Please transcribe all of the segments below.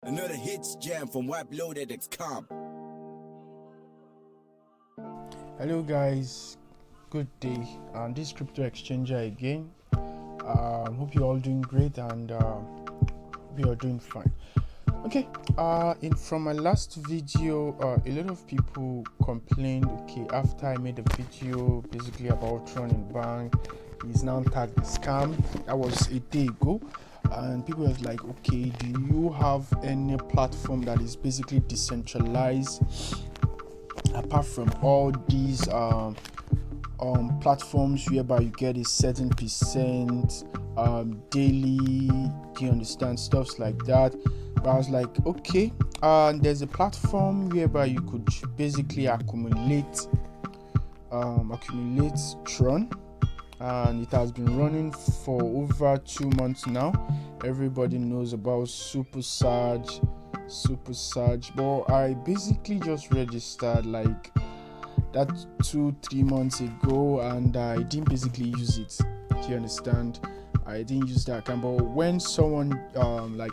Another hits jam from CRYPTOEXCHANGER. Hello guys, good day. This is CRYPTOEXCHANGER again. Hope you're all doing great and hope you're doing fine. Okay, from my last video, a lot of people complained. Okay, after I made a video basically about Tron and Bank, he's now tagged scam. That was a day ago, and people was like, okay, do you have any platform that is basically decentralized apart from all these platforms whereby you get a certain percent daily? Do you understand, stuffs like that? But I was like, okay, there's a platform whereby you could basically accumulate Tron, and it has been running for over 2 months now. Everybody knows about Supersage, but I basically just registered like that 2-3 months ago, and I didn't basically use it. Do you understand? I didn't use that account. But when someone like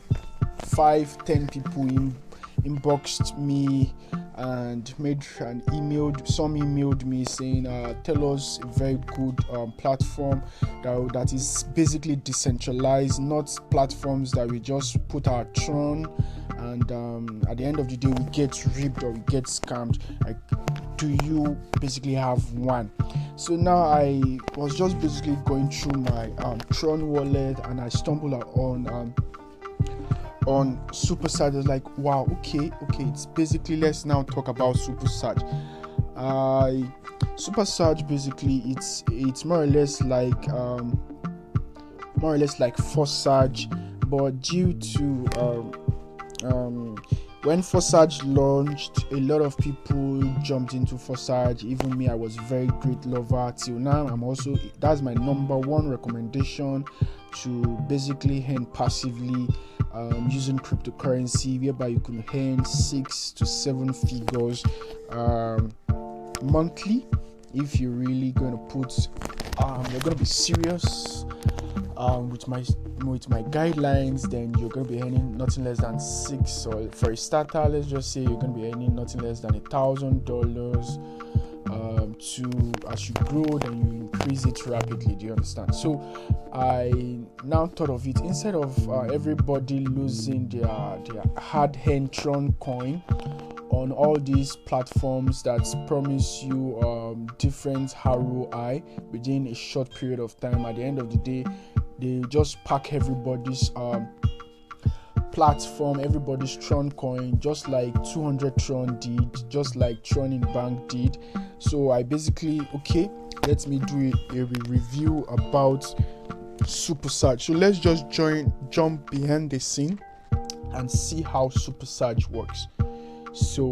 5-10 people inboxed me and emailed me saying tell us a very good platform that is basically decentralized, not platforms that we just put our Tron and at the end of the day we get ripped or we get scammed. Like, do you basically have one? So now I was just basically going through my Tron wallet, and I stumbled on Supersage. I was like, wow, okay, it's basically, let's now talk about Supersage. Supersage basically it's more or less like Forsage, but due to when Forsage launched, a lot of people jumped into Forsage. Even me, I was a very great lover. Till now, that's my number one recommendation to basically earn passively using cryptocurrency, whereby you can earn 6 to 7 figures monthly. If you're really going to put you're going to be serious with my guidelines, then you're going to be earning nothing less than 6, or for a starter, let's just say you're going to be earning nothing less than $1,000 as you grow, then you increase it rapidly. Do you understand? So I now thought of it, instead of everybody losing their hard-earned Tron coin on all these platforms that promise you different ROI within a short period of time. At the end of the day, they just pack everybody's platform, everybody's Tron coin, just like 200 Tron did, just like Tron in Bank did. So I basically, okay, let me do a review about Supersage. So let's just jump behind the scene and see how Supersage works. So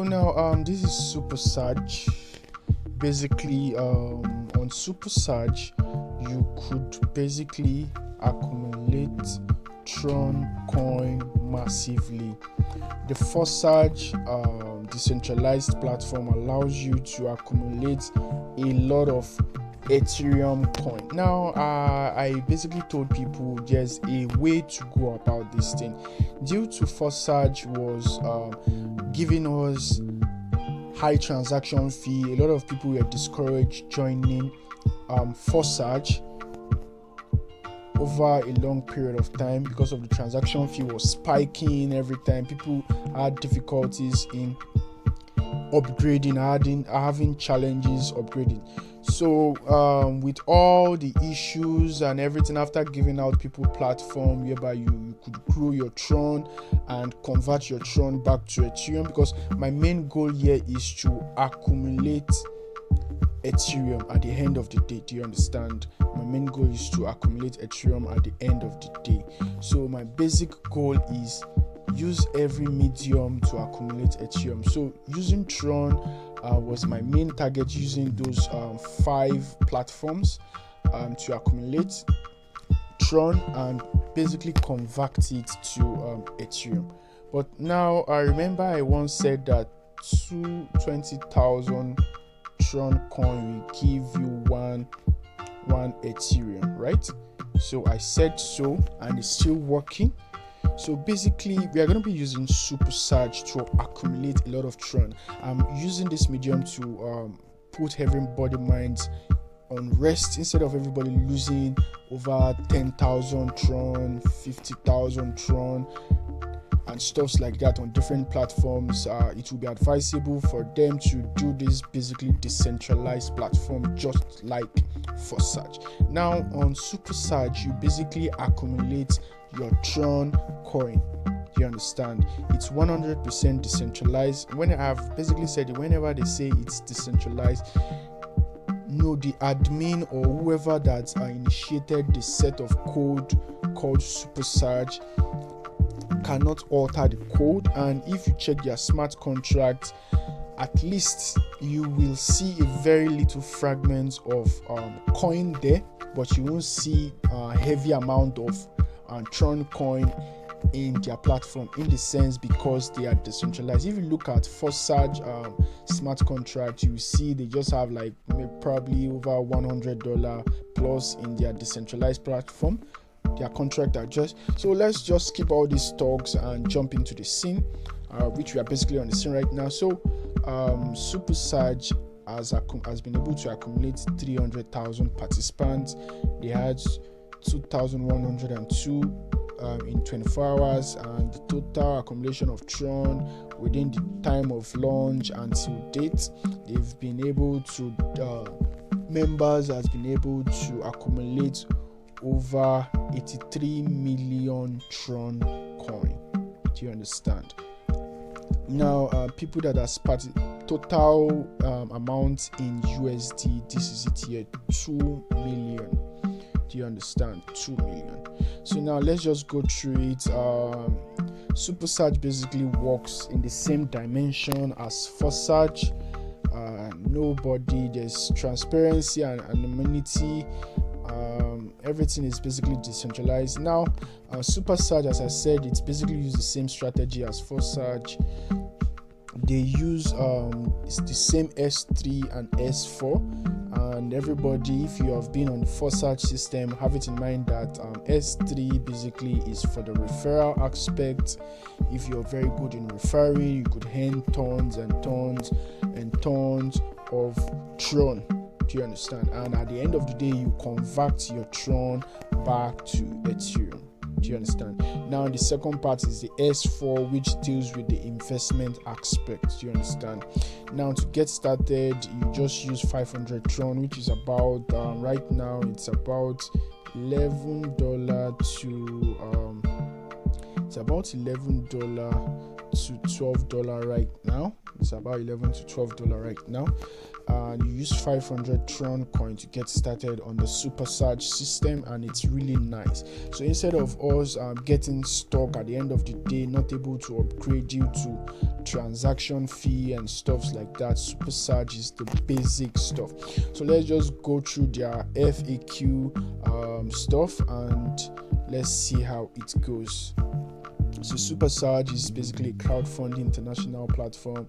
now this is Supersage. Basically on Supersage you could basically accumulate Tron coin massively. The Forsage decentralized platform allows you to accumulate a lot of Ethereum coin. Now I basically told people there's a way to go about this thing. Due to Forsage was giving us high transaction fee, a lot of people were discouraged joining Forsage over a long period of time because of the transaction fee was spiking every time. People had difficulties in upgrading, having challenges upgrading. So with all the issues and everything, after giving out people platform whereby you could grow your Tron and convert your Tron back to Ethereum, because my main goal here is to accumulate Ethereum at the end of the day. Do you understand? My main goal is to accumulate Ethereum at the end of the day. So my basic goal is use every medium to accumulate Ethereum. So using Tron was my main target, using those 5 platforms to accumulate Tron and basically convert it to Ethereum. But now I remember I once said that 20,000 Tron coin will give you 1 Ethereum, right? So I said so, and it's still working. So basically, we are going to be using Supersage to accumulate a lot of Tron. I'm using this medium to put everybody minds on rest, instead of everybody losing over 10,000 Tron, 50,000 Tron, and stuffs like that on different platforms. It will be advisable for them to do this basically decentralized platform, just like Forsage. Now on Supersage, you basically accumulate your Tron coin. You understand? It's 100% decentralized. When I've basically said it, whenever they say it's decentralized, no, the admin or whoever that initiated the set of code called Supersage cannot alter the code. And if you check their smart contract, at least you will see a very little fragment of coin there, but you won't see a heavy amount of Tron coin in their platform, in the sense because they are decentralized. If you look at Forsage smart contract, you see they just have like probably over $100 plus in their decentralized platform. Their contract are just so. Let's just skip all these talks and jump into the scene, which we are basically on the scene right now. So Supersage has been able to accumulate 300,000 participants. They had 2,102 in 24 hours, and the total accumulation of Tron within the time of launch until date, they've been able to members has been able to accumulate over 83 million Tron coin. Do you understand? Now people that are total amount in USD, this is it here, 2 million. Do you understand? 2 million. So now let's just go through it. Supersage basically works in the same dimension as Forsage. There's transparency and anonymity. Everything is basically decentralized. Now Supersage, as I said, it's basically used the same strategy as Forsage. They use it's the same S3 and S4, and everybody, if you have been on the Forsage system, have it in mind that S3 basically is for the referral aspect. If you're very good in referring, you could earn tons and tons and tons of Tron. Do you understand? And at the end of the day, you convert your Tron back to Ethereum. Do you understand? Now the second part is the S4, which deals with the investment aspect. Do you understand? Now to get started, you just use 500 Tron, which is about right now it's about $11 to $12 right now. It's about $11 to $12 right now. And you use 500 Tron coin to get started on the Supersage system, and it's really nice. So instead of us getting stuck at the end of the day, not able to upgrade you to transaction fee and stuffs like that, Supersage is the basic stuff. So let's just go through their FAQ stuff and let's see how it goes. So Supersage is basically a crowdfunding international platform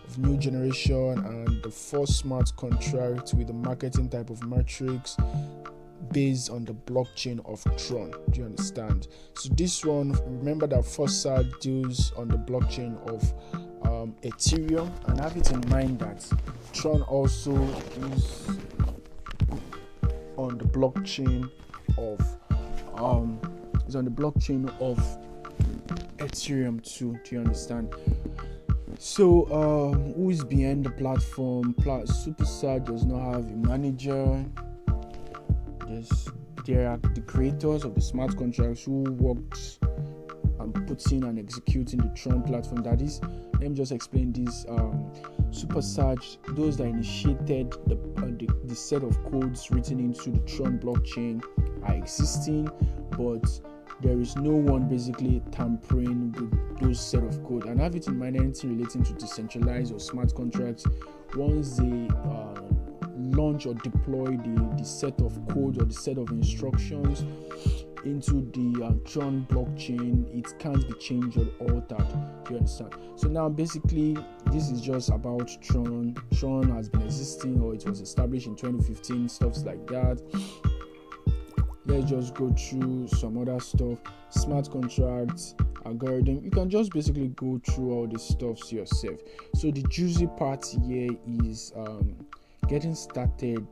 of new generation and the first smart contract with a marketing type of metrics based on the blockchain of Tron. Do you understand? So this one, remember that Forsage deals on the blockchain of Ethereum, and have it in mind that Tron also is on the blockchain of Ethereum too. Do you understand? So who is behind the platform? Supersage does not have a manager. There are the creators of the smart contracts who worked and putting and executing the Tron platform. That is, let me just explain this. Supersage, those that initiated the set of codes written into the Tron blockchain are existing, but there is no one basically tampering with those set of code. And have it in mind, anything relating to decentralized or smart contracts, once they launch or deploy the set of code or the set of instructions into the Tron blockchain, it can't be changed or altered. Do you understand? So now basically this is just about Tron. Tron has been existing, or it was established in 2015, stuff like that. Let's just go through some other stuff. Smart contracts, algorithm. You can just basically go through all this stuff yourself. So the juicy part here is getting started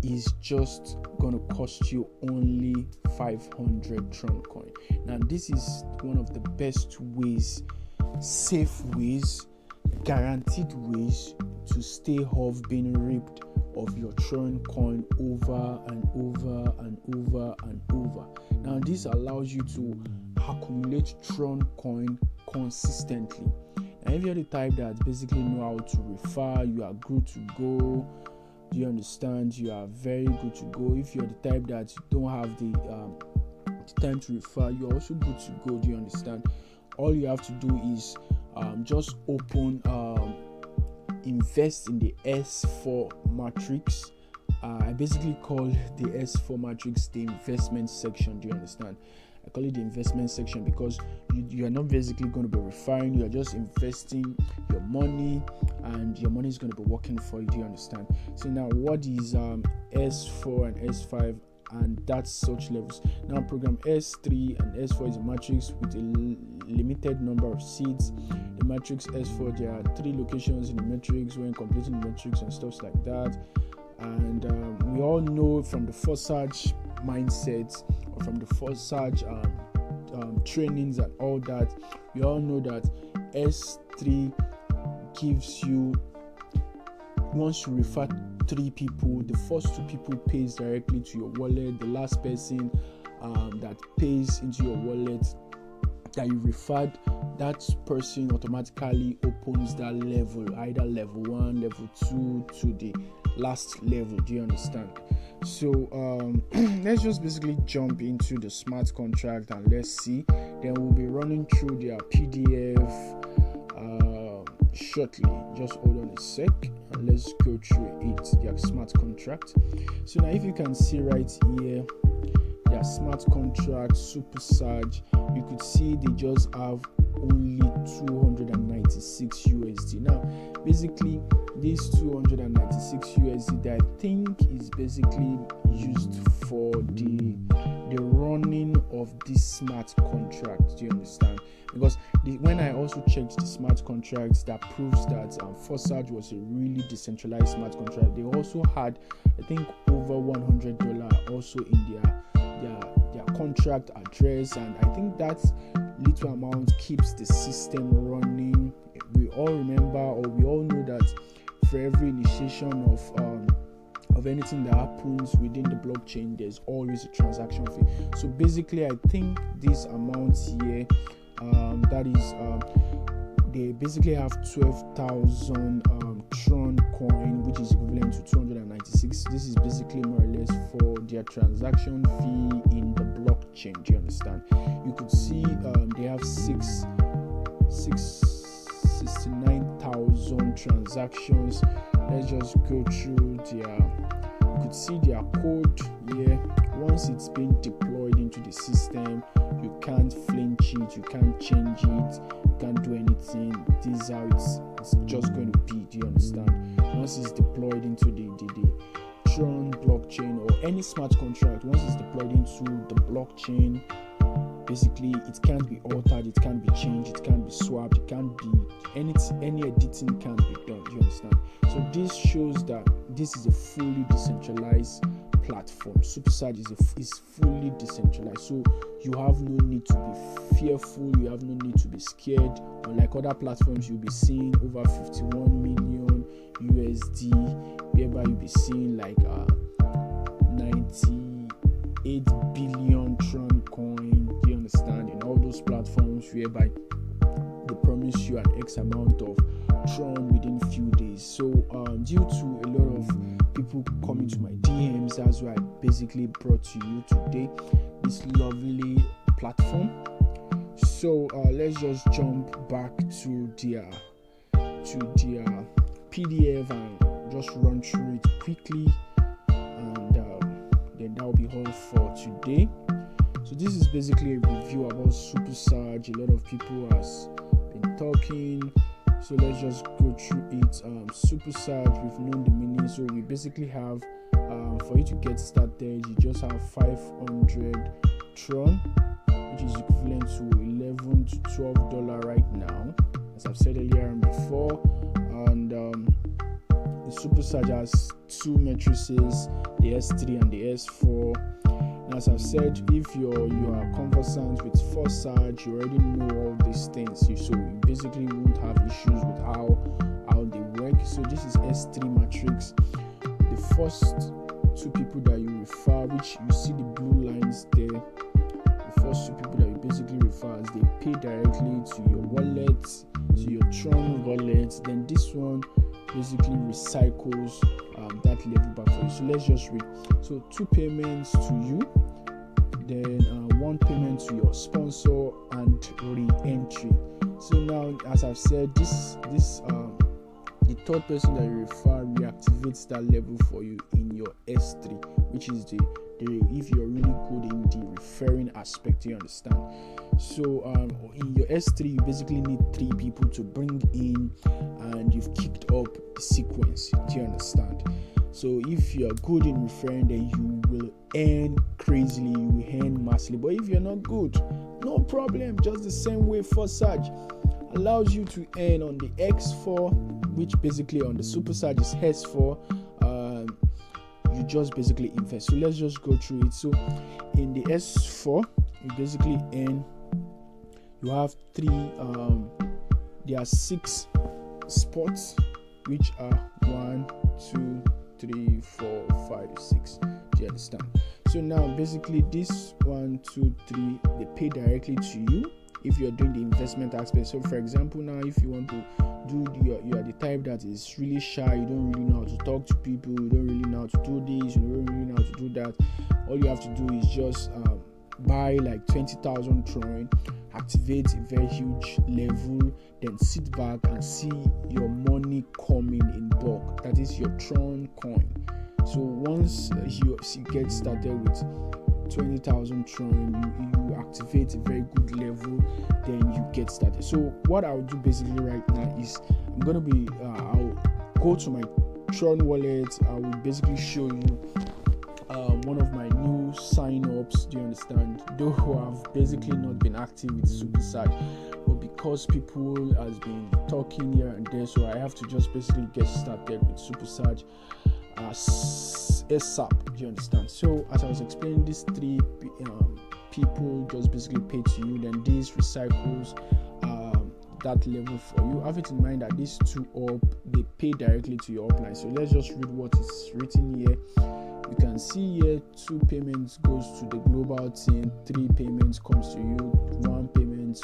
is just gonna cost you only 500 Tron coin. Now this is one of the best ways, safe ways, guaranteed ways to stay off being ripped of your Tron coin over and over and over and over. Now this allows you to accumulate Tron coin consistently. And if you're the type that basically know how to refer, you are good to go. Do you understand? You are very good to go. If you're the type that you don't have the time to refer, you're also good to go. Do you understand? All you have to do is just open invest in the S4 matrix. I basically call the S4 matrix the investment section. Do you understand? I call it the investment section because you are not basically going to be referring, you are just investing your money, and your money is going to be working for you. Do you understand? So now what is S4 and S5, and that's such levels. Now program S3 and S4 is a matrix with a limited number of seeds. The matrix S4, there are 3 locations in the matrix when completing the matrix and stuff like that. And we all know from the Supersage mindset, or from the Supersage trainings and all that, we all know that S3 gives you, once you refer 3 people, the first 2 people pays directly to your wallet. The last person that pays into your wallet that you referred, that person automatically opens that level, either level 1, level 2 to the last level. Do you understand? So let's just basically jump into the smart contract and let's see. Then we'll be running through their PDF shortly. Just hold on a sec and let's go through it, their smart contract. So now if you can see right here, their smart contract Supersage, you could see they just have only 296 USD. Now basically this 296 USD that I think is basically used for the running of this smart contract. Do you understand? Because when I also checked the smart contracts, that proves that Supersage was a really decentralized smart contract. They also had, I think, over $100 also in their contract address, and I think that little amount keeps the system running. We all remember, or we all know, that for every initiation of anything that happens within the blockchain, there's always a transaction fee. So basically I think this amount here, that is they basically have 12,000 Tron coin, which is equivalent to 296. This is basically more or less for their transaction fee in the blockchain. Do you understand? You could see they have 69,000 transactions. Let's just go through their, you could see their code here. Once it's been deployed into the system, you can't flinch it, you can't change it, you can't do anything. This is how it's just going to be. Do you understand? Once it's deployed into the Tron blockchain or any smart contract, once it's deployed into the blockchain, basically it can't be altered, it can't be changed, it can't be swapped, it can't be any editing can't be done. Do you understand? So this shows that this is a fully decentralized platform. Supersage is fully decentralized, so you have no need to be fearful, you have no need to be scared. Unlike other platforms, you'll be seeing over 51 million USD, whereby you'll be seeing like 98 billion Tron coin. Do you understand? In all those platforms whereby they promise you an X amount of Tron within few days. So due to a lot of people coming to my DMs, that's why I basically brought to you today this lovely platform. So let's just jump back to their PDF and just run through it quickly, and then that will be all for today. So this is basically a review about Supersage. A lot of people has been talking, so let's just go through it. Supersage, we've known the meaning. So we basically have, for you to get started, you just have 500 Tron, which is equivalent to $11 to $12 right now, as I've said earlier and before. And the Supersage has two matrices, the S3 and the S4. And as I've said, if you are conversant with Supersage, you already know all these things, so you basically won't have issues with how they work. So this is S3 matrix. The first two people that you refer, which you see the blue lines there, the first two people that you basically refer as, they pay directly to your wallet, to your Tron wallet. Then this one basically recycles that level back for you. So let's just read. So 2 payments to you, then 1 payment to your sponsor, and re-entry. So now, as I've said, this the third person that you refer reactivates that level for you in your S3, which is the if you're really good in the referring aspect, you understand. So in your S3, you basically need 3 people to bring in, and you've kicked up the sequence. Do you understand? So if you're good in referring, then you will earn crazily, you will earn massively. But if you're not good, no problem. Just the same way Supersage allows you to earn on the X4, which basically on the Supersage is S4. You just basically invest. So let's just go through it. So in the S4, you basically earn, you have 3 there are 6 spots, which are 1, 2, 3, 4, 5, 6. Do you understand? So now basically this 1, 2, 3, they pay directly to you if you're doing the investment aspect. So for example, now if you want to do, you are the type that is really shy, you don't really know how to talk to people, you don't really know how to do this, you don't really know how to do that. All you have to do is just buy like 20,000 Tron, activate a very huge level, then sit back and see your money coming in bulk. That is your Tron coin. So once you get started with 20,000 Tron, you activate a very good level, then you get started. So what I'll do basically right now is I'm gonna be I'll go to my Tron wallet. I will basically show you one of my new sign-ups. Do you understand? Though I've basically not been active with Supersage, but because people has been talking here and there, so I have to just basically get started with Supersage ASAP. Do you understand? So as I was explaining, these 3 people just basically pay to you, then this recycles that level for you. Have it in mind that these 2 they pay directly to your upline. So let's just read what is written here. You can see here 2 payments goes to the global team, 3 payments comes to you, 1 payment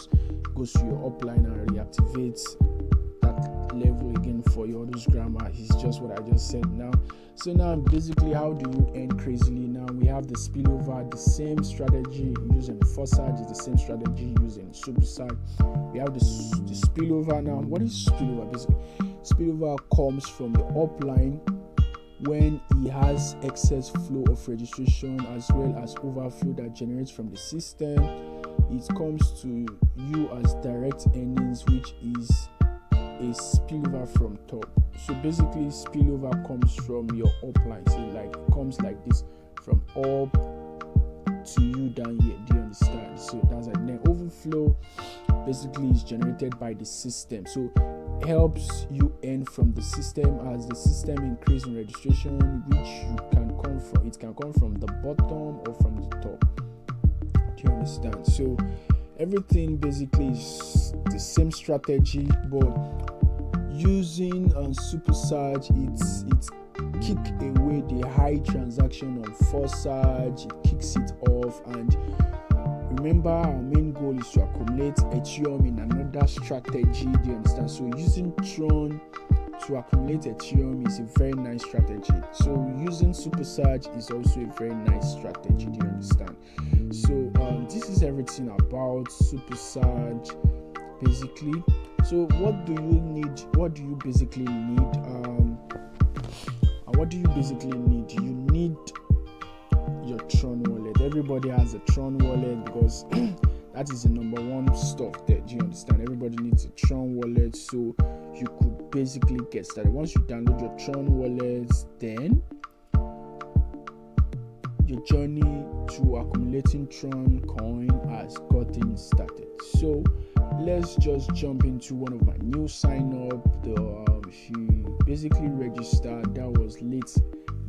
goes to your upline and reactivates that level again for you. All those grammar is just what I just said now. So now basically, how do you earn crazily? Now we have the spillover, the same strategy using Supersage is the same strategy using Supersage. We have the spillover. Now what is spillover? Basically, spillover comes from the upline when he has excess flow of registration as well as overflow that generates from the system. It comes to you as direct earnings, which is a spillover from top. So basically, spillover comes from your upline. So like it comes like this from up to you down here. Do you understand? So that's like then overflow basically is generated by the system. So helps you earn from the system as the system increase in registration, which it can come from the bottom or from the top. Do you understand? So everything basically is the same strategy, but using Supersage, it's kick away the high transaction on Supersage. It kicks it off, and remember our main goal is to accumulate Ethereum in another strategy. Do you understand? So using Tron to accumulate Ethereum is a very nice strategy. So using Supersage is also a very nice strategy. Do you understand? So this is everything about Supersage basically. So what do you need? What do you basically need? And what do you basically need? You need your Tron wallet. Everybody has a Tron wallet because that is the number one stuff there. Do you understand? Everybody needs a Tron wallet, so you could basically get started. Once you download your Tron wallet, then your journey to accumulating Tron coin has gotten started. So let's just jump into one of my new sign up. She basically registered. That was late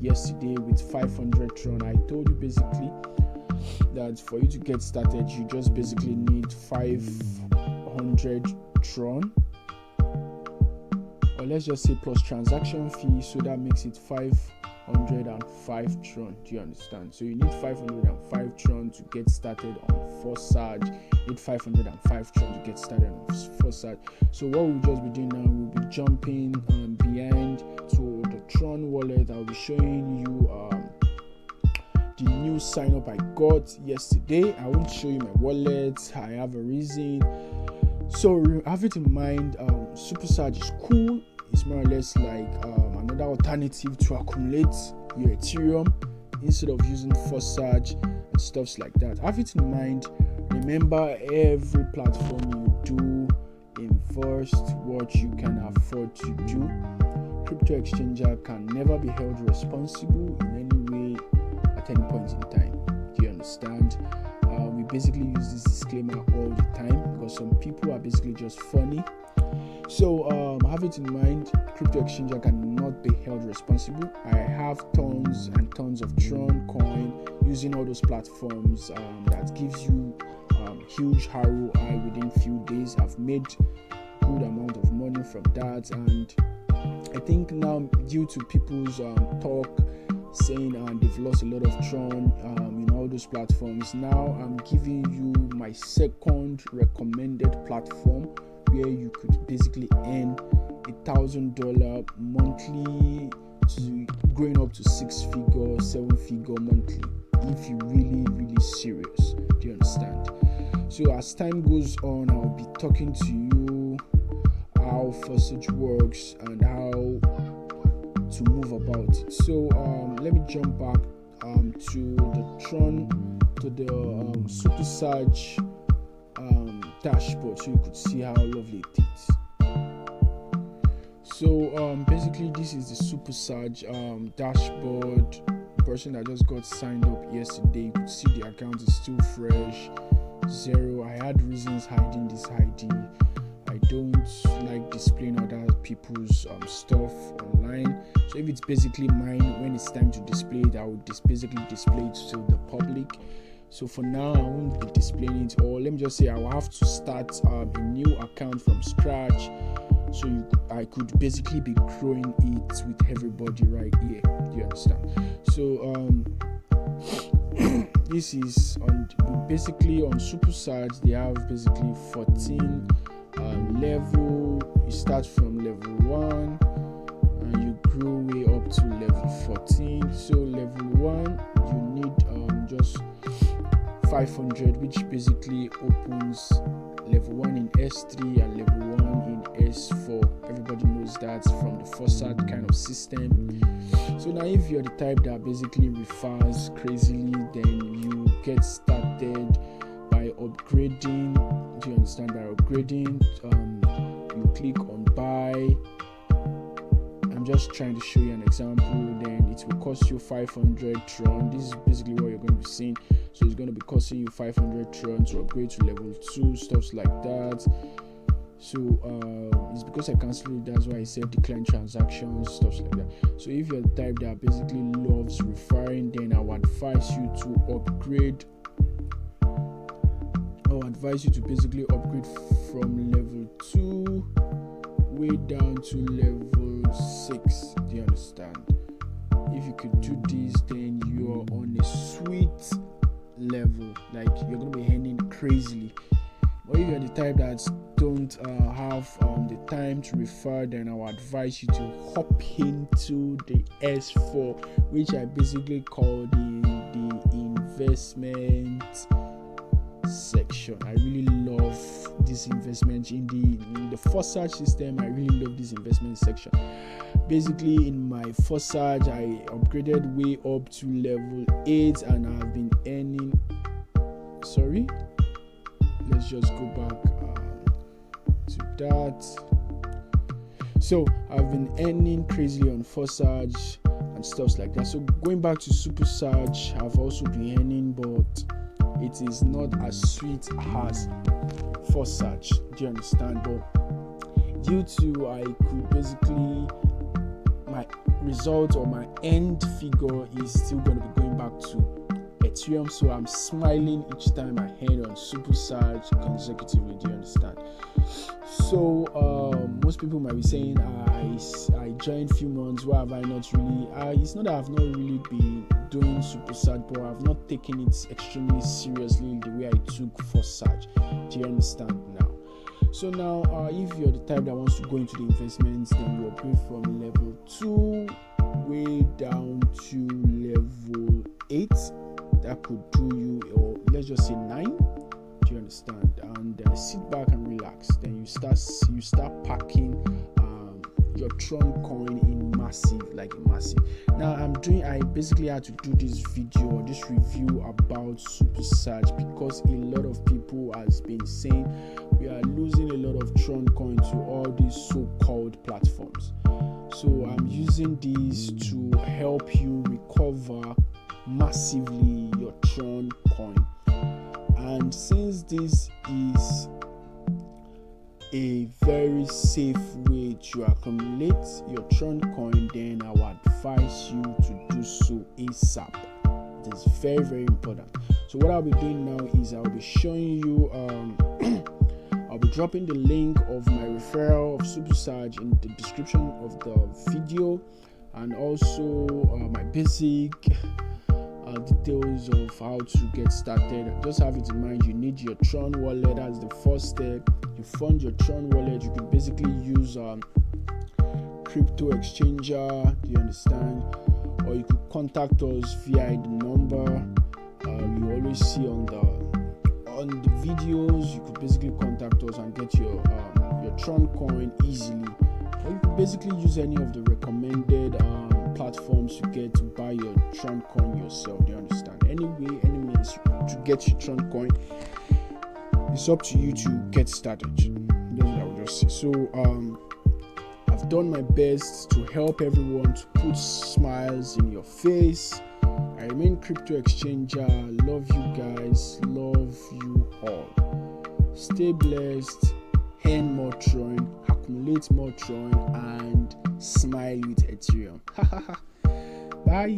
yesterday with 500 Tron. I told you basically that for you to get started, you just basically need 500 Tron, or let's just say plus transaction fee, so that makes it 505 Tron. Do you understand? So you need 505 Tron to get started on Supersage. You need 505 Tron to get started on Supersage. So what we'll just be doing now, we'll be jumping behind to the Tron wallet. I'll be showing you the new sign up I got yesterday. I won't show you my wallet. I have a reason. So have it in mind. Supersage is cool. It's more or less like another alternative to accumulate your Ethereum instead of using Supersage and stuffs like that. Have it in mind. Remember, every platform you do, invest what you can afford to do. CryPTOEXCHANGER can never be held responsible in any way at any point in time. Do you understand? We basically use this disclaimer all the time because some people are basically just funny. So have it in mind, CryPTOEXCHANGER cannot be held responsible. I have tons and tons of Tron coin using all those platforms that gives you huge ROI within few days. I've made good amount of money from that, and I think now due to people's talk saying they've lost a lot of Tron in all those platforms, now I'm giving you my second recommended platform where you could basically earn $1,000 monthly to growing up to 6-figure, 7-figure monthly if you're really serious. Do you understand? So as time goes on, I'll be talking to you how Supersage works and how to move about it. So let me jump back to the Tron, to the Supersage dashboard, so you could see how lovely it is. So basically this is the Supersage dashboard. Person that just got signed up yesterday, you could see the account is still fresh, zero. I had reasons hiding this ID. I don't like displaying other people's stuff online. So if it's basically mine, when it's time to display it, I will basically display it to the public. So for now, I won't be displaying it all. Let me just say I will have to start a new account from scratch, so I could basically be growing it with everybody right here. Do you understand? So this is basically on Supersage. They have basically 14 level. You start from level 1 and you grow way up to level 14. So level 1 you need just 500, which basically opens level 1 in S3 and level 1 in S4. Everybody knows that from the Supersage kind of system. So now if you're the type that basically refers crazily, then you get started by upgrading. Do you understand? By upgrading, you click on buy. I'm just trying to show you an example. Then it will cost you 500 Tron. This is basically what you're going to be seeing. So it's going to be costing you 500 Tron to upgrade to level 2, stuff like that. So it's because I cancelled it, that's why I said decline transactions, stuff like that. So if you're the type that basically loves referring, then I would advise you to upgrade. I'll advise you to basically upgrade from level 2 way down to level 6. Do you understand? If you could do this, then you're on a sweet level, like you're gonna be earning crazily. But if you're the type that don't have the time to refer, then I would advise you to hop into the S4, which I basically call the investment section. I really love this investment in the Supersage system. I really love this investment section. Basically, in my Supersage, I upgraded way up to level 8, and I've been earning. Sorry, let's just go back to that. So I've been earning crazily on Supersage and stuff like that. So going back to Supersage, I've also been earning, but it is not as sweet as Supersage. Do you understand? But due to I could basically, my result or my end figure is still going to be going back to Ethereum, so I'm smiling each time I head on Supersage consecutively. Do you understand? So most people might be saying, I joined few months, why have I not really it's not that I've not really been doing Supersage, but I've not taken it extremely seriously the way I took Supersage. Do you understand now? So now if you're the type that wants to go into the investments, then you upgrade from level 2 way down to level 8. That could do you, or let's just say 9. Do you understand? And then sit back and relax. Then you start packing your Tron coin in massive. Now I basically had to do this video or this review about Supersage because a lot of people has been saying we are losing a lot of Tron coin to all these so-called platforms. So I'm using this to help you recover massively your Tron coin. And since this is a very safe way to accumulate your Tron coin, then I would advise you to do so ASAP. It is very, very important. So what I'll be doing now is I'll be showing you I'll be dropping the link of my referral of Supersage in the description of the video, and also my basic details of how to get started. Just have it in mind, you need your Tron wallet. That's the first step. You fund your Tron wallet. You could basically use CRYPTOEXCHANGER, do you understand? Or you could contact us via the number you always see on the videos. You could basically contact us and get your Tron coin easily. Or you could basically use any of the recommended platforms you get to buy your Tron coin yourself. Do you understand? Any means to get your Tron coin, it's up to you to get started. That's what I would just say. So I've done my best to help everyone to put smiles in your face. I remain CRYPTOEXCHANGER. Love you guys. Love you all. Stay blessed. Earn more Tron. Accumulate more Tron. And smile with Ethereum. Bye.